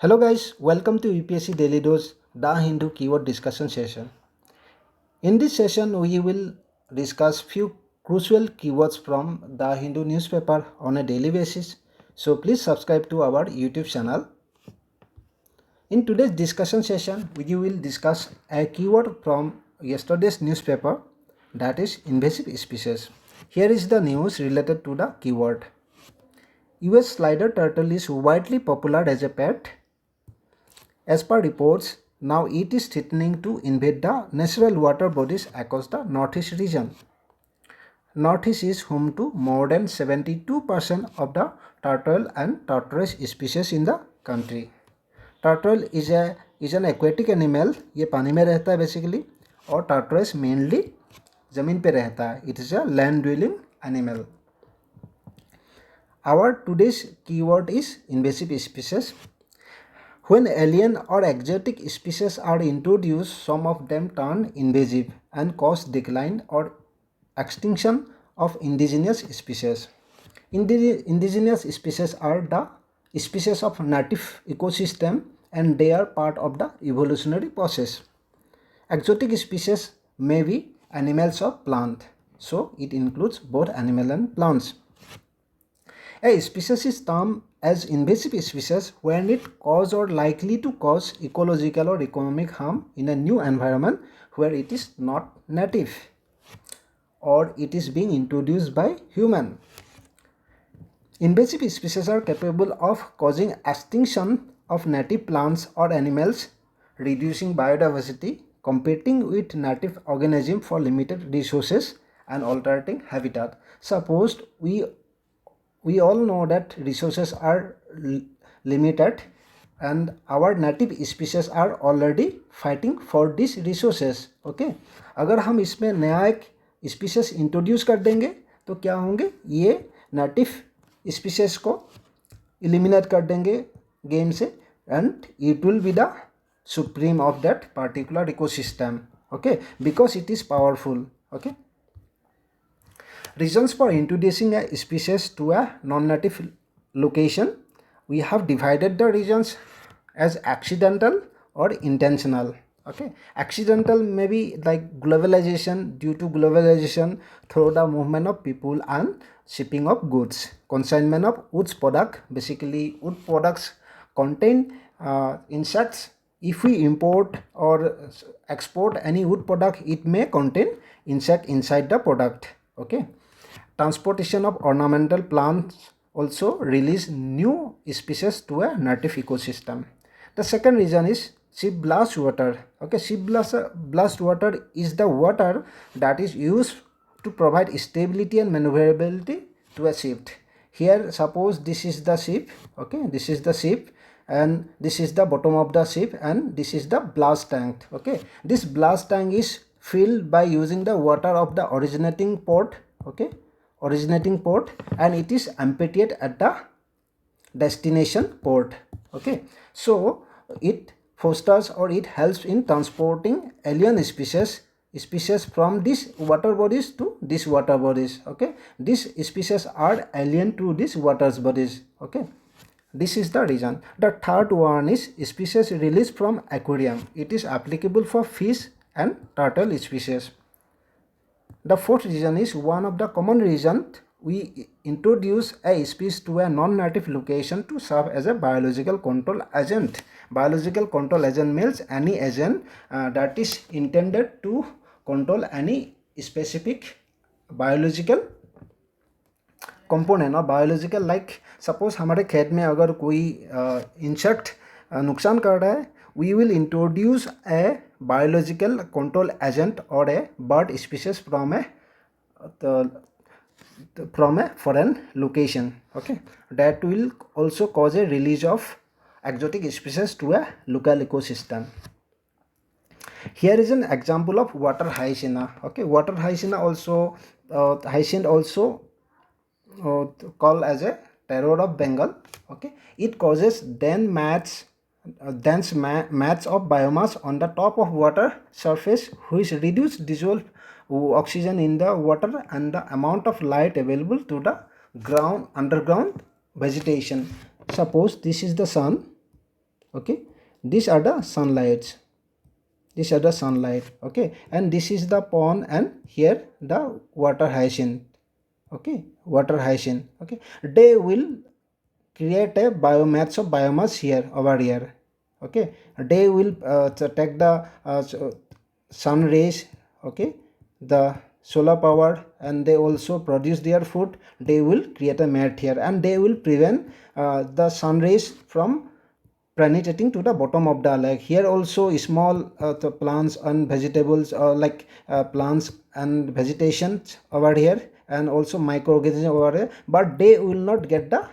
Hello guys, welcome to UPSC DailyDose, the Hindu keyword discussion session. In this session, we will discuss few crucial keywords from the Hindu newspaper on a daily basis. So please subscribe to our YouTube channel. In today's discussion session, we will discuss a keyword from yesterday's newspaper, that is invasive species. Here is the news related to the keyword. US slider turtle is widely popular as a pet. As per reports, now it is threatening to invade the natural water bodies across the northeast region. Northeast is home to more than 72% of the turtle and tortoise species in the country. Turtle is an aquatic animal. ये पानी में रहता है basically, और tortoise mainly ज़मीन पे रहता है. It is a land dwelling animal. Our today's keyword is invasive species. When alien or exotic species are introduced, some of them turn invasive and cause decline or extinction of indigenous species. Indigenous species are the species of native ecosystem and they are part of the evolutionary process. Exotic species may be animals or plant, so it includes both animal and plants. A species is termed as invasive species when it causes or likely to cause ecological or economic harm in a new environment where it is not native or it is being introduced by human. Invasive species are capable of causing extinction of native plants or animals, reducing biodiversity, competing with native organisms for limited resources, and altering habitat. Suppose we all know that resources are limited and our native species are already fighting for these resources. Okay, अगर हम इसमें नया एक species introduce कर देंगे तो क्या होंगे, ये native species को eliminate कर देंगे game से and it will be the supreme of that particular ecosystem. Okay, because it is powerful. Okay. Reasons for introducing a species to a non-native location. We have divided the reasons as accidental or intentional. Okay, accidental may be like globalization, due to globalization through the movement of people and shipping of goods. Consignment of wood product, basically wood products contain insects. If we import or export any wood product, it may contain insect inside the product. Okay. Transportation of ornamental plants also release new species to a native ecosystem. The second reason is ship blast water. Okay, ship blast water is the water that is used to provide stability and maneuverability to a ship. Here, suppose this is the ship. Okay, this is the ship and this is the bottom of the ship and this is the blast tank. Okay, this blast tank is filled by using the water of the originating port. Okay, originating port, and it is emptied at the destination port. Okay, so it fosters or it helps in transporting alien species from these water bodies to these water bodies. Okay, these species are alien to these water bodies. Okay, this is the reason. The third one is species released from aquarium. It is applicable for fish and turtle species. The fourth reason is one of the common reasons we introduce a species to a non-native location to serve as a biological control agent. Biological control agent means any agent that is intended to control any specific biological component or biological, like suppose हमारे खेत में अगर कोई insect नुकसान कर रहा है, we will introduce a biological control agent or a bird species from a foreign location. Okay, that will also cause a release of exotic species to a local ecosystem. Here is an example of water hyacinth. Okay, water hyacinth also called as a terror of Bengal. Okay, it causes dense mats of biomass on the top of water surface, which reduce dissolved oxygen in the water and the amount of light available to the underground vegetation. Suppose this is the sun Okay, these are the sunlights. These are the sunlight. Okay, and this is the pond, and here the water hyacinth. Okay, water hyacinth. Okay, they will create a biomass here over here. Okay, they will take the sun rays. Okay, the solar power, and they also produce their food. They will create a mat here, and they will prevent the sun rays from penetrating to the bottom of the lake. Here also small the plants and vegetables, like plants and vegetation over here, and also microorganisms over here, but they will not get the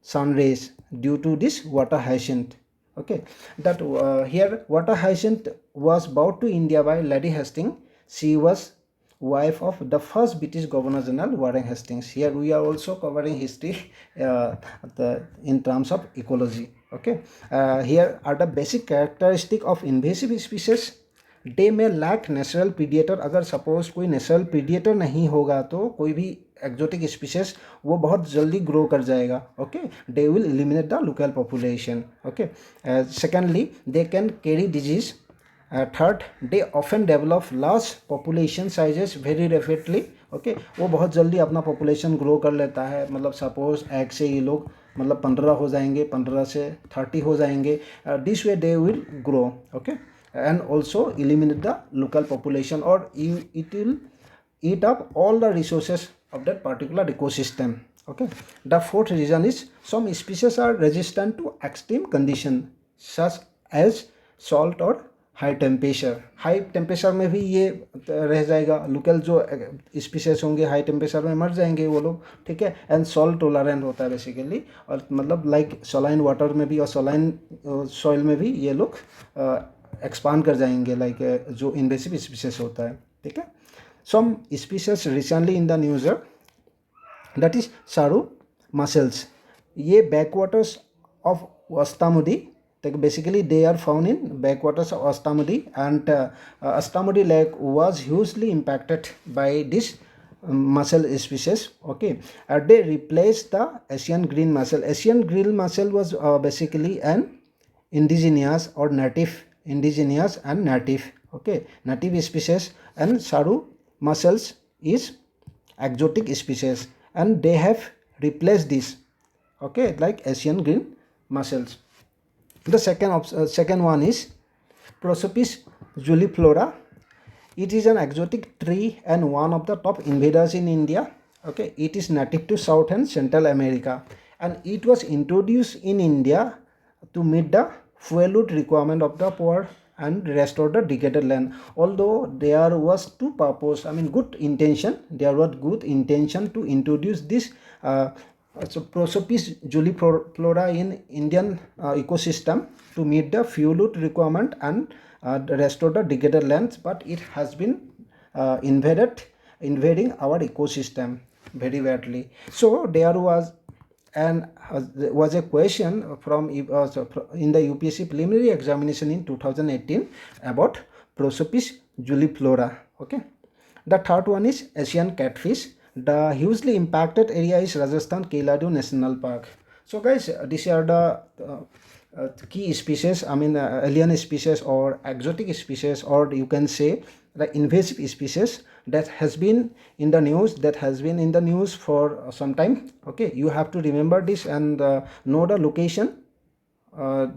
sun rays due to this water hyacinth. Okay, that here water hyacinth was brought to India by Lady Hastings. She was wife of the first British Governor General Warren Hastings. Here we are also covering history in terms of ecology. Okay, here are the basic characteristic of invasive species. They may lack natural predator. अगर suppose कोई natural predator नहीं होगा तो कोई भी exotic species वो बहुत जल्दी ग्रो कर जाएगा. Okay, they will eliminate the local population. Okay, secondly they can carry disease. Third, they often develop large population sizes very rapidly. Okay, वो बहुत जल्दी अपना पॉपुलेशन ग्रो कर लेता है. मतलब सपोज एक से ये लोग मतलब 15 हो जाएंगे, 15 से 30 हो जाएंगे. This way they will grow. Okay, and also eliminate the local population, or it will eat up all the resources of that particular ecosystem. Okay, the fourth reason is some species are resistant to extreme condition such as salt or high temperature में भी ये रह जाएगा. Local जो species होंगे high temperature में मर जाएंगे वो लोग. ठीक है, एंड सॉल्ट टॉलरेंट होता है बेसिकली, और मतलब लाइक सलाइन वाटर में भी और सलाइन सॉइल में भी ये लोग एक्सपांड कर जाएंगे, लाइक जो इन्वेसिव स्पीसीज होता है. ठीक है, some species recently in the news that is सारू मसल्स. ये backwaters of Ashtamudi. Basically they are found in backwaters of Astamudi, and Astamudi lake was hugely impacted by this mussel species. Okay, they replaced the Asian green mussel. Asian green mussel was basically an indigenous or native, indigenous and native. Okay, native species, and Saru mussels is exotic species, and they have replaced this. Okay, like Asian green mussels. The second one is Prosopis juliflora. It is an exotic tree and one of the top invaders in India. Okay, it is native to South and Central America, and it was introduced in India to meet the fuel wood requirement of the poor and restore the degraded land. Although there was two purpose, I mean good intention, there was good intention to introduce this so Prosopis juliflora in Indian ecosystem to meet the fuel wood requirement and restore the degraded lands, but it has been invading our ecosystem very badly. So there was a question from in the UPSC preliminary examination in 2018 about Prosopis juliflora. Okay, the third one is Asian catfish. The hugely impacted area is Rajasthan Keladeo National Park. So guys, these are the key species, I mean alien species or exotic species, or you can say the invasive species that has been in the news, for some time. Okay, you have to remember this and know the location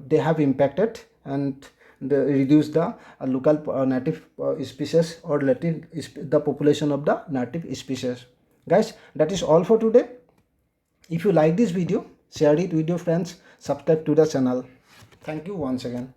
they have impacted, and reduce the local native species, or the population of the native species. Guys, that is all for today. If you like this video, share it with your friends, subscribe to the channel. Thank you once again.